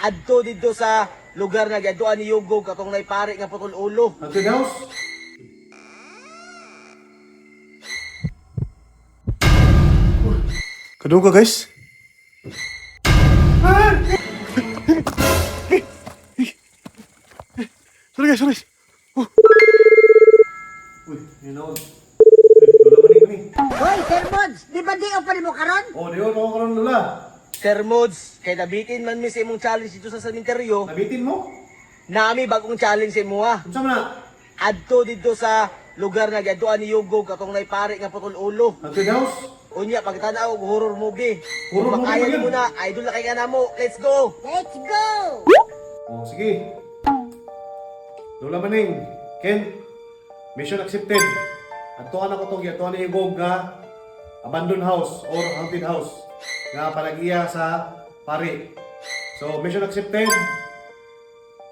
adto dito sa lugar nga giadtoan ni Yugog katong nay pare nga putol ulo. Haunted house? Kadung ka guys? Sorry guys, sorry. Uy, hinaon. Lula maning ni. Hoy, Sir Mods, di ba di o pa mo karon? Oh, di ko karon lula. Sir Mods, kay nabitin man mi sa imong challenge dito sa sementeryo. Nabitin mo? Nami bagong challenge sa imo ha. Unsa man na? Adto dito sa lugar nga giadtoan ni Yugog katong nay pare nga putol ulo. Haunted house? Unya pagtanaw og horror movie. Horror Kung movie makaya ba yun? mo na, idol na kay kanamo. Let's go. Let's go! Oh, sige. Lula maning. Ken, mission accepted. Adtuan ako tong giadtuan ni Igog nga abandoned house or haunted house nga palagiya sa pari. So, mission accepted.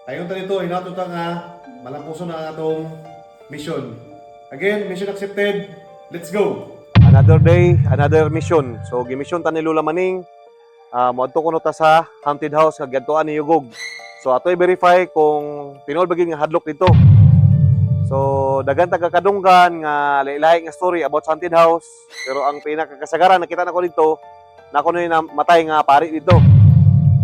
Ayon ta dito, hinato ta nga malampuson na atong mission. Again, mission accepted. Let's go. Another day, another mission. So gimission ta ni Lula Maning. Moadto kuno ta sa haunted house nga giadtoan ni Yugog. So ato i-verify kung tinuod ba gyud nga hadlok dito. So daghan ta kadunggan nga lahi-lahi nga story about sa haunted house. Pero ang pinakakasagaran nakita nako dito, nako na matay nga pari dito.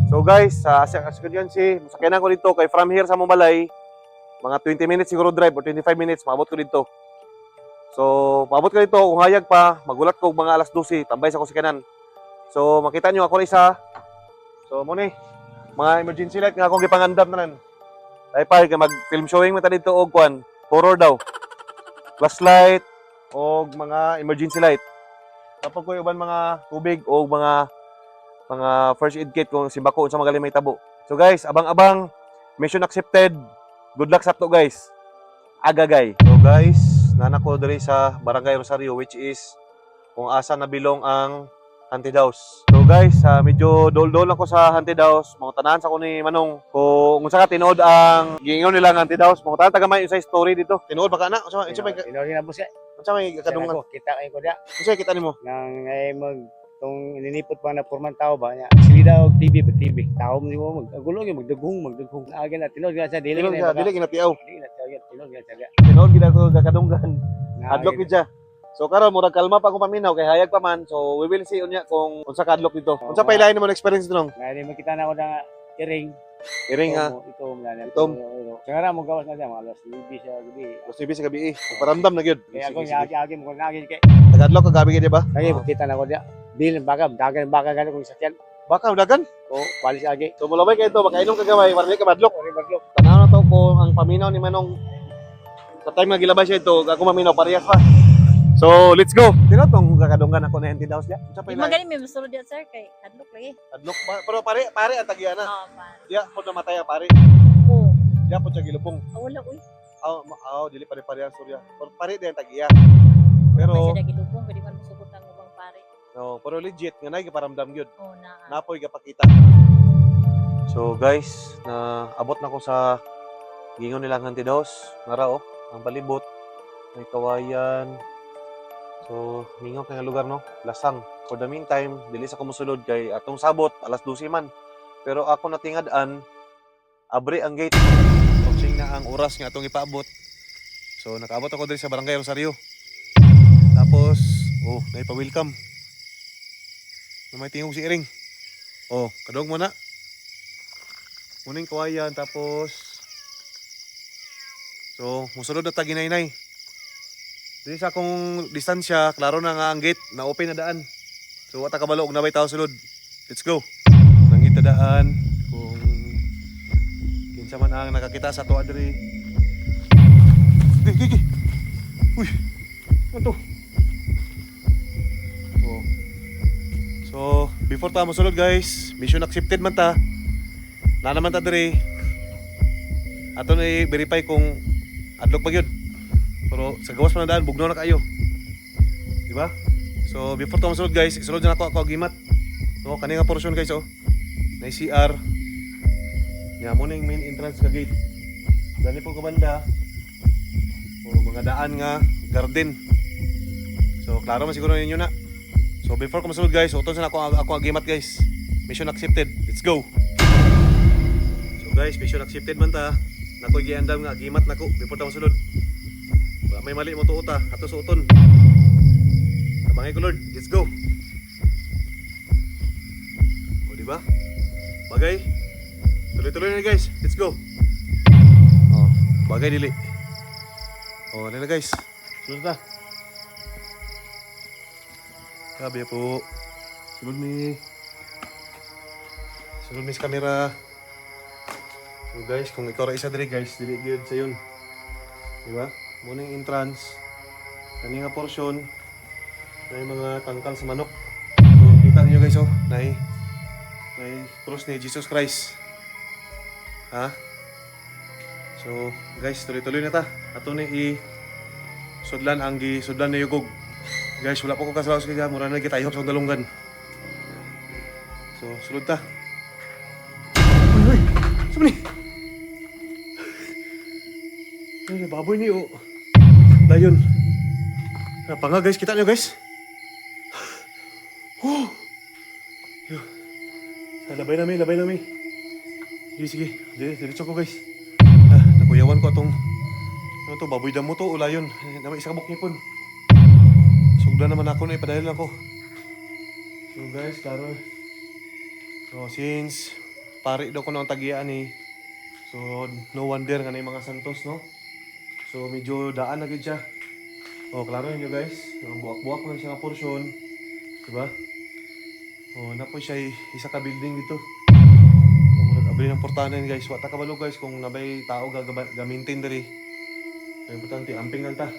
So guys, as you can see, masakyanan ko dito kay from here sa Mumbalay, mga 20 minutes siguro drive or 25 minutes maabot ko dito. So, paabot ko dito, kung hayag pa, magulat ko mga alas 12, tambay sa kusikanan. So, makita nyo ako na isa. So, muna mga emergency light nga akong gipangandam na nan. Dahil pa, mag-film showing mata dito og kwan, horror daw. Flashlight, o mga emergency light. Tapos ko uban mga tubig o mga first aid kit kung simbako sa magaling may tabo. So guys, abang-abang, mission accepted. Good luck sa to guys. Agagay. So guys, nanak ko diri sa Barangay Rosario which is kung asa nabilong ang haunted house. So guys, medyo dol-dol ako sa haunted house. Mga tanahan sa ko ni Manong kung unsa ka tinuod ang giingon nila ang haunted house. Mga tanan taga may sa story dito. Tinuod ba ka na? Unsa may Tinawag na po siya. kadungan? Kita kayo ko diya. Unsa kita nimo? Nang tong ininipot pa na purman tao ba niya. Sili daw og TV ba TV. Tao mo mo magagulong yung magdugong. Agi na tinawag na siya dili Tinuod ka, dili ginatiaw. Dili na siya tinawag na siya. Tinuod gid ako kadunggan. Hadlok gid siya. So karon murag kalma pa akong paminaw kay hayag pa man. So we will see unya kung unsa ka hadlok dito. Unsa pa ilahin mo na experience dito nung? Ngayon makita na ako na iring. Iring ha. Ito mo na. Itom. Kaya mo gawas na siya mga alas 9 siya gabi. Gusto ibig sa gabi eh. Paramdam na gyud. Kaya ako agi mo nagi kay. Tagadlok ka gabi gid ba? Kaya makita na ako diya. Bil baka dagan gani kung sakyan. Baka dagan. O walis agi. So mulabay kayo to, makainom ka gamay, para di ka madlok. Ori baglok. Tanaw na to kung ang paminaw ni Manong sa time nga gilabay siya ito, ako maminaw parehas pa. So, let's go. Tino tong kakadunggan ako na haunted house niya. Unsa pa ilahin? Magaling may musulod yan, sir, kay hadlok lagi. Hadlok pa. Pero pare ang tagiya na. Oo, man. Diya po namatay ang pare. Oo. Diya po siya gilupong. Wala, uy. Dili pare ang surya. Pero pare din ang tagiya. May Pero siya nagilubong, pwede man musubot ang ubang pare. no, pero legit nga nay giparamdam gyud. Oo, na. Napoy gapakita. So guys, na abot na ko sa gingon nilang haunted house. Nara oh, ang palibot. May kawayan. So, mingaw kay nga lugar no, lasang. For the meantime, dili sa kumusulod kay atong sabot alas 12 man. Pero ako natingad-an abre ang gate. Crossing na ang oras nga atong ipaabot. So, nakaabot ako diri sa Barangay Rosario. Tapos, naipa-welcome. May tingog si Iring. Oh, kadong mo na. Muning kawayan tapos so, musulod na taginay-nay. Dili sa akong distansya, klaro na nga ang gate, na-open na daan. So, wata kabalo og nabay tao sulod. Let's go. Nangita daan kung kinsa man ang nakakita sa tuwa diri. Gigi. Uy. Ano to? So, before ta mosulod guys, mission accepted man ta. Na naman ta diri. Ato na i-verify kung adlok pa gyud. Pero sa gawas pa na daan, bugnaw na kayo. Di ba? So, before ta mosulod guys, isulod na ako agimat. So, kani nga portion guys oh. Na CR. Nya mo na yung main entrance ka gate. Dani po ka banda. O mga daan nga garden. So, klaro man siguro ninyo na. So before ko masulod guys, uton sa ako agimat guys. Mission accepted. Let's go. guys, mission accepted man ta. Nakoy giandam nga gimat nako before ta mosulod. Wa may mali mo tuota, ato suoton. Tabangay ko Lord, let's go. O di ba? Bagay. Tuloy-tuloy na guys, let's go. Oh, bagay dili. Oh, ano na guys? Sunod na. Sabi po. Sunod ni. Sunod ni sa camera. So guys, kung ikaw ra isa diri guys, dili gyud sa yun. Di ba? Muna yung entrance. Kani nga portion. Na yung mga tangkal sa manok. So kita niyo guys oh, nay cross ni Jesus Christ. Ha? So guys, tuloy-tuloy na ta. Ato ni sudlan ang sudlan na yugog. Guys, wala po ko kasalaw sa kanya. Mura na kita ihop sa dalunggan. So, sulod ta. Uy! Saan ni? Ay, baboy ni o. Dayon. Napanga guys, kita nyo guys. Oh! Labay nami. Sige. Diretso ko guys. Nakuyawan ko atong ano to, baboy damo to, ulayon. Namay isa kabuk nipon. Sugda naman ako na ipadahil ako. So guys, klaro. So since pari daw ko na ang tagian ni. So no wonder nga na yung mga santos, no? So medyo daan na gid siya. Oh, klaro niyo guys. Buwak-buwak lang siya nga portion. Diba? Oh, napo siya isa ka building dito. Abri ng portanan guys. Wata kabalo guys kung nabay tao gamitin diri. Ay importante amping lang ta.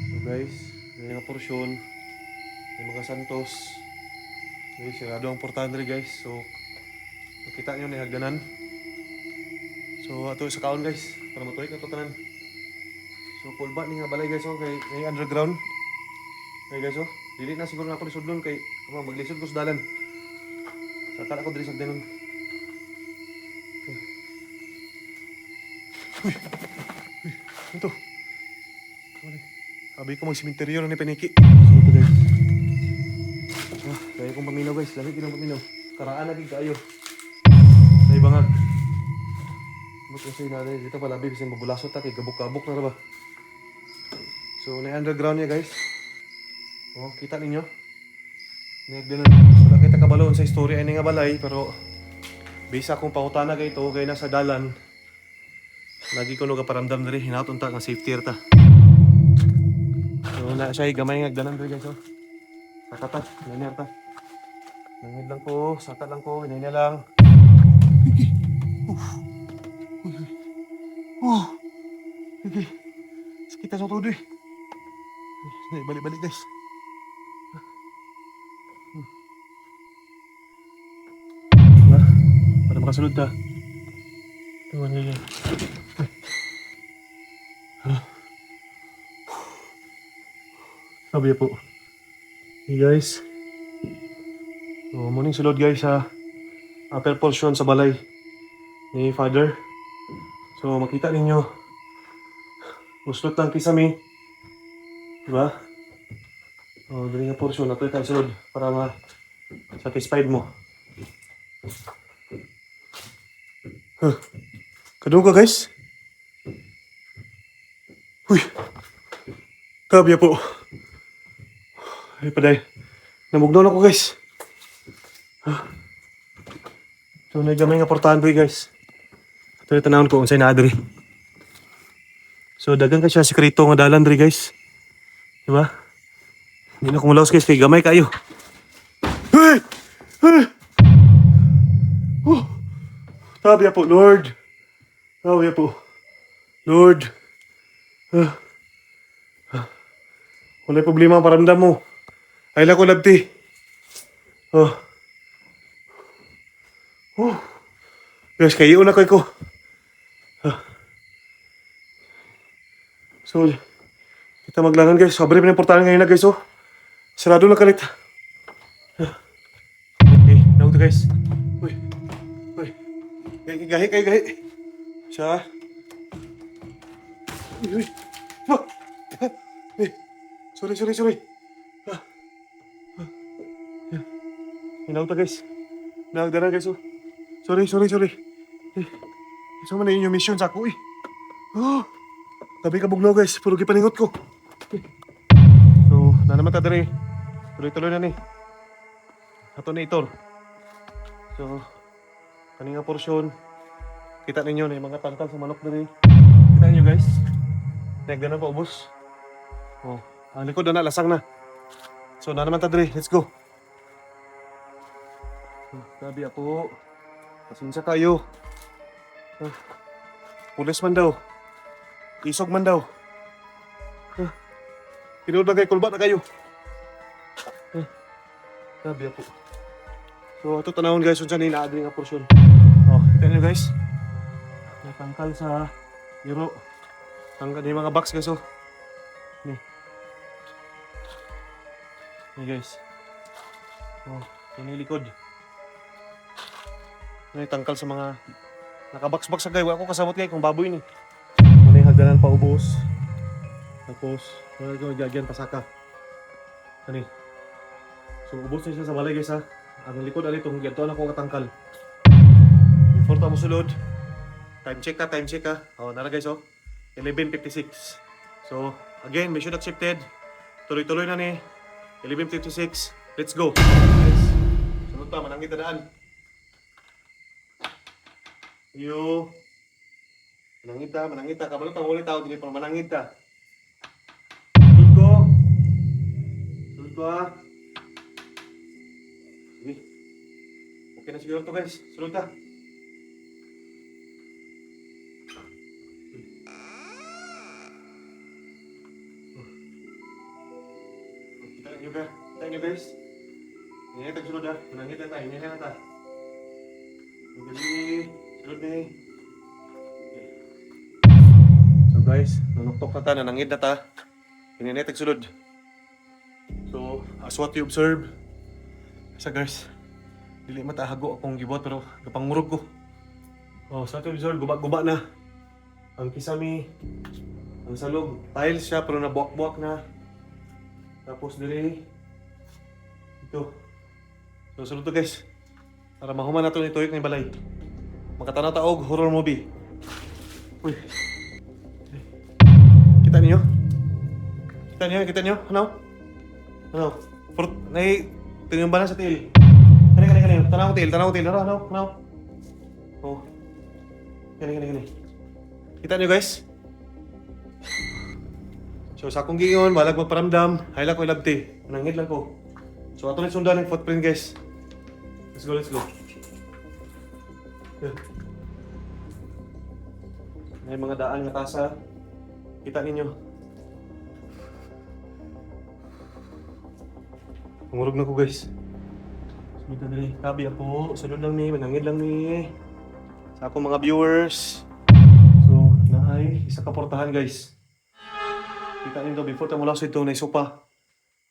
So guys, may mga porsyon, may mga santos. Guys, sirado ang portahan diri guys. So makita niyo na hagdanan. So ato sa kaon guys, para matuloy ka to tanan. So pulba ni nga balay guys oh, kay underground. Kay guys oh, dili na siguro na ako lisod doon kay maglisod ko sa dalan. Sakal ako diri sa dalan. Uy! Ito. Sabi ko mag-simenteryo na ni Peniki. So ito guys. Kaya kong paminaw guys. Lagi kinang paminaw. Karaan lagi kayo. Sa ibangag. Ba't kasi nanay dito palabi kasi mabulasot ta kay gabok-gabok na ba. So na-underground niya guys. Oh, kita ninyo. Nagdanan. Wala kita kabaloon sa istorya ay nga balay pero bisa kung pangutana kay ito kay nasa dalan. Lagi ko nung kaparamdam diri hinaton ta nga safety ta. So na siya gamay nga agdanan diri guys oh. Sakata, ganyan ta. Nangid lang ko, sakat lang ko, ganyan lang. Okay. Sakit sa todo eh. Balik-balik guys. Diba? Para makasunod ta. Tuwan nila. Sabi po. Hey guys. So, morning sulod guys sa upper portion sa balay ni Father. So makita ninyo. Uslot lang kisame. Diba? O, dali nga portion. Ito yung sulod para ma-satisfied mo. Kadung ka guys? Uy! Kabya po. Ay paday. Namugnaw na ko guys. So naggamay nga portahan po guys. Ito yung tanawin ko kung sa'yo na adri. So dagang ka siya sekreto nga dalan diri guys. Diba? Hindi na kumulaos guys kay gamay kayo. Hey! Hey! Oh! Tabya po Lord. Tabya po. Lord. Wala'y problema ang paramdam mo. Ay lang ko labti. Oh. Oh. Guys, kayo na ko. So, kita maglangan guys. Sobre pa na importante ngayon na guys oh. Sarado na kalit. Okay, nauto guys. Uy. Gahi. Siya. Uy. Oh. Sorry. Nauto guys. Nagdara guys oh. Sorry. Isa man na inyong mission sa ako eh. Oh, tabi ka bugnaw guys, puro gipaningot ko. So, na naman ta diri. Tuloy-tuloy na ni. Ato na itor. So, kaning nga porsyon, kita ninyo na yung mga tangkal sa manok diri. Kita ninyo guys. Nagdanan pa ubos. Oh, ang likod na lasang na. So, na naman ta diri. Let's go. Sabi ako, pasensya kayo. Pulis man daw. Isog man daw. Pinood na kayo, kulba na kayo. Sabi ako. So, ito tanawon guys, kung saan inaagri nga porsyon. Oh, kita nyo guys. May tangkal sa Euro. Tangkal yung mga box guys, oh. Ni guys. Oh, yung likod. May tangkal sa mga nakabox-box sa guy. Wala ko kasabot guy kung baboy ni. Muna yung hagdanan pa ubos. Tapos, wala ko magagyan pasaka. Ano eh. So, ubos na siya sa balay guys ha. Ang likod ali itong ganito na ko katangkal. Before ta mo sulod, time check ka. O, nara guys oh. 11:56. So, again, mission accepted. Tuloy-tuloy na ni. 11:56. Let's go. Guys, sunod pa, manangit na daan. Yo. Manangit ta. Kabalo tang ulit tao, dili pa manangit ta. Sulod ko ha. Sige. Okay na siguro to guys. Sulod ka. Kita nyo guys. Ini tag sulod ha. Manangit na tayo. Ini na ta. Sulod ni. So guys, nanuktok na ta. Nanangit na ta. Ini na tag sulod. So, as what you observe, sa guys, dili matahago akong gibot pero gapangurog ko. Oh, sa ato observe, guba-guba na. Ang kisami, ang salog, tiles siya pero nabuak-buak na. Tapos diri, ito. So, sunod to guys. Para mahuman na ito ni Tuyok ng balay. Makatanaw taog, horror movie. Uy. Kita niyo? Kita niyo? Ano? Tingnan ba na sa tail? Kani. Tanaw tail. Tanaw. Oh. Kani. Kita niyo guys? So sa akong gingon, balag magparamdam, hayla ko ilabti. Manangit lang ko. So ato na sundan ng footprint guys. Let's go. Yeah. May mga daan nga tasa. Kita ninyo. Pangurog na ko guys. Sunod na dali. Kabi ako. Sunod lang ni. Manangit lang ni. Sa akong mga viewers. So, naay. Isa kaportahan guys. Kita ninyo before ta mula sa ito. Naisupa.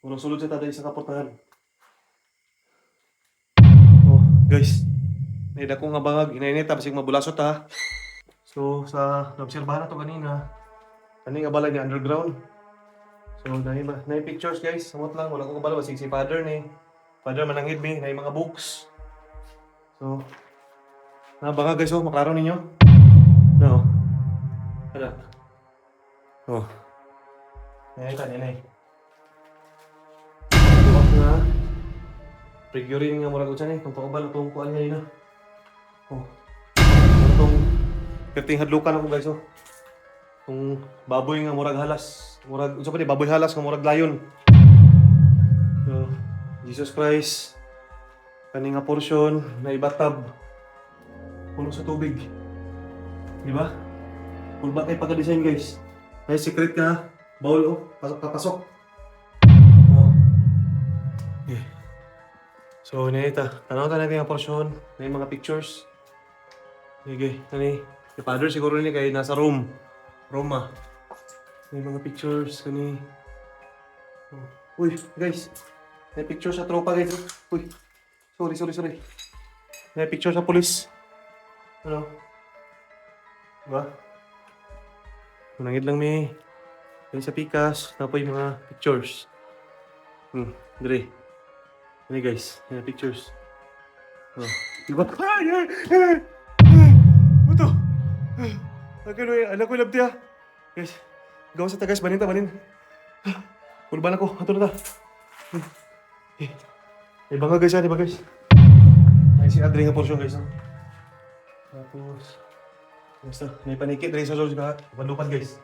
Walang sulod sa tada isa kaportahan. So, guys. Naida ko nga bangag. Inainita. Basig mabulasot ha. So, sa naobserbahan na to kanina. Kaning abala ni underground. So, naay pictures guys. Samot lang. Wala ko kabalo. Basig si father ni. Father manangid mi. Naay mga books. So, nabanga guys oh. Maklaro ninyo. No. Ano? Oh. Nanay. Buwak na. Figuring nga murag utsan eh. Kung paubal itong kuan ngayon na. Oh. Itong kerting hadlukan ako guys oh. Itong baboy nga murag halas. Murag, unsa pa di baboy halas nga murag layon. So, Jesus Christ. Kani nga portion na ibatab. Puno sa tubig. Di ba? Kulba kay pagka-design guys. May secret ka. Bowl oh. Papasok. Oh. Okay. So, nita. Tanaw natin ang portion. May mga pictures. Okay. Kani. Si father siguro ni kay nasa room. Roma. May mga pictures kani. Oh. Uy, guys. May picture sa tropa guys. Uy. Sorry. May picture sa police. Ano? Diba? Manangid lang may sa pikas. Tapos yung mga pictures. Dire. Ano guys? May pictures. Oh. Diba? Anak ko labti ha. Guys, gawa sa tagas, banin ta, banin. Pulban ako, ato na ta. Ibang guys yan, ibang guys. Ay, si Adri nga porsyon guys. Tapos, basta, may panikit rin sa George ka. Pandupan guys.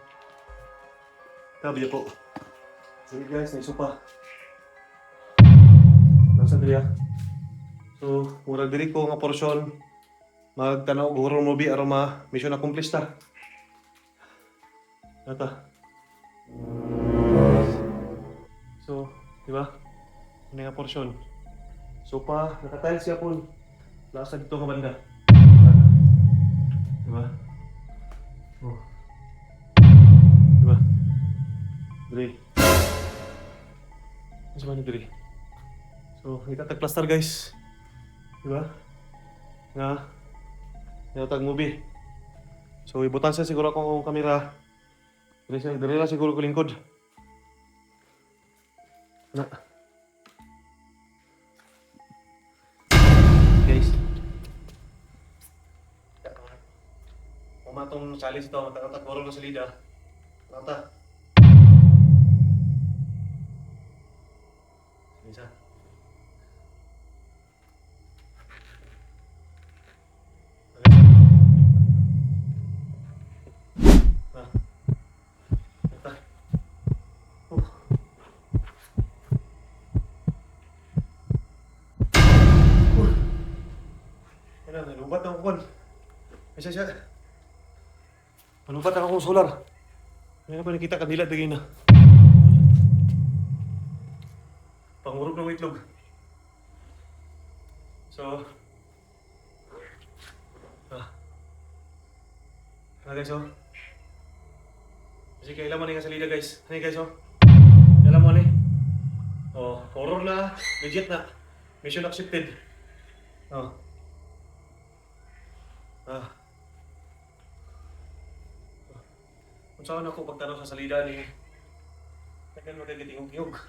Tabi po. Sige guys, may sopa. Nasa Adri ha. So, murag diri ko nga porsyon. Magtanaw og horror movie aron mission accomplished ta. Nata. So, di ba? Ano nga porsyon? Sopa, nakatiles siya po. Lasa dito ka banda. Di ba? Oh. Di ba? Dre. Ano sa Dre? So, itatag-plaster guys. Di ba? Nga. Itatag movie. So, ibutan siya siguro akong kamera. Dali lang siguro ko lingkod. Na. Guys. Umatong challenge ito, matatak boro ng salida. Mata. Isa. Malubat ako kon. Isa siya. Malubat ako kung solar. Ngayon pa nakita kandila dagay na. Pangurog ng itlog. So. Guys oh. Kasi kailangan nga salida guys. Ano guys oh. Alam mo ni. Oh, horror na, legit na. Mission accepted. Oh. Kung saan ako pagtanaw sa salida ni tagal mo tayo tingog-tingog.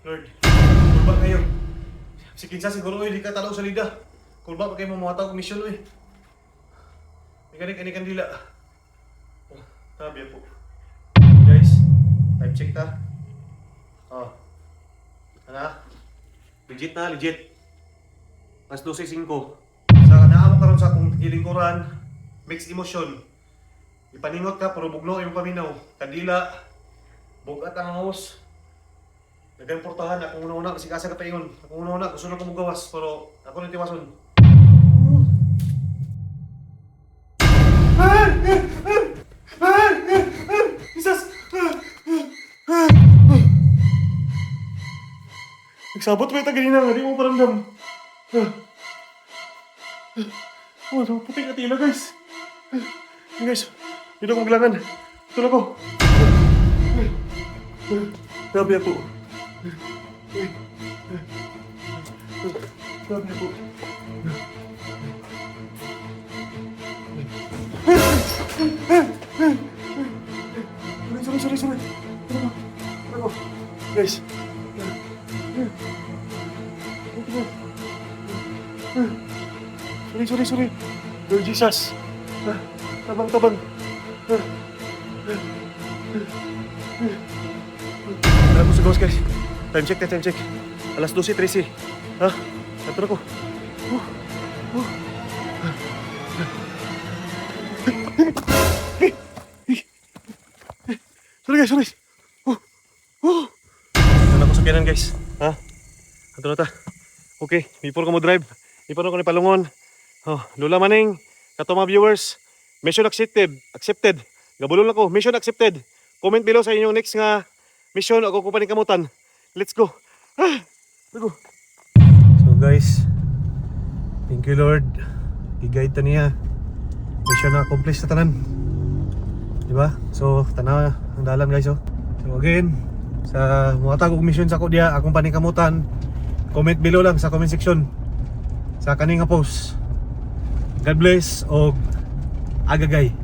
Lord, kulba kayo. Si Kinsa siguro di ka tanaw sa salida. Kulba pa kayo mamataw kong misyon eh. Ikanik-anikan dila. Tabi po. Guys, time check ta. Ano? Legit na, legit. Mas 12.5. Sa naamo karon sa akong gilingkuran, mixed emotion. Ipaningot ka, pero bugno yung paminaw. Kandila, bugat ang house. Nag-importahan, akong una-una, kasi kasa ka pa ingon. Akong una-una, gusto na ko magawas, pero ako nang tiwason. Jesus! Nagsabot ba yung tagalina nga, di mo paramdam. Oh, so puting atila guys. Guys, dito ko maglangan. Ito na ko. Grabe ako. Grabe ako. Sorry. Ano? Guys. Sorry. Lord Jesus. Tabang. Alam ko sa gawas guys. Time check. Alas 12:13. Ito na ko. Sorry. Alam ko sa kanan guys. Ito na ta. Okay, before ka mo drive. Before ko ni palungon. Lola Maning, kato mga viewers, mission accepted. Gabulol ako, mission accepted. Comment below sa inyong next nga mission ako ko paningkamutan. Let's go. Let's go. So guys, thank you Lord. I-guide ta niya. Mission na accomplished na tanan. Diba? So, tanaw ang dalan guys oh. So again, sa mga tagong mission sa ko diya, akong paningkamutan. Comment below lang sa comment section. Sa kaning nga post. God bless o agagay.